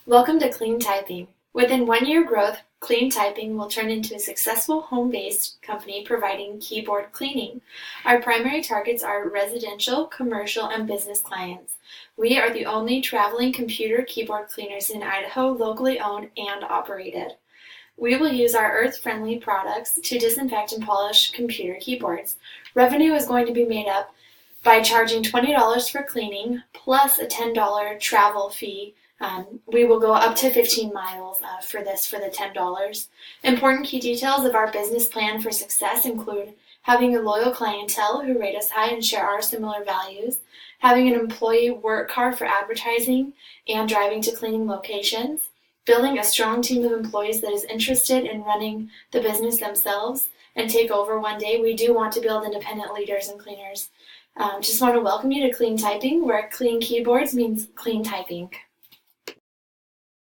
Welcome to Clean Typing. Within 1 year growth, Clean Typing will turn into a successful home-based company providing keyboard cleaning. Our primary targets are residential, commercial, and business clients. We are the only traveling computer keyboard cleaners in Idaho, locally owned and operated. We will use our earth-friendly products to disinfect and polish computer keyboards. Revenue is going to be made up by charging $20 for cleaning plus a $10 travel fee. We will go up to 15 miles for the $10. Important key details of our business plan for success include having a loyal clientele who rate us high and share our similar values, having an employee work hard for advertising and driving to cleaning locations, building a strong team of employees that is interested in running the business themselves and take over one day. We do want to build independent leaders and cleaners. Just want to welcome you to Clean Typing, where clean keyboards means clean typing.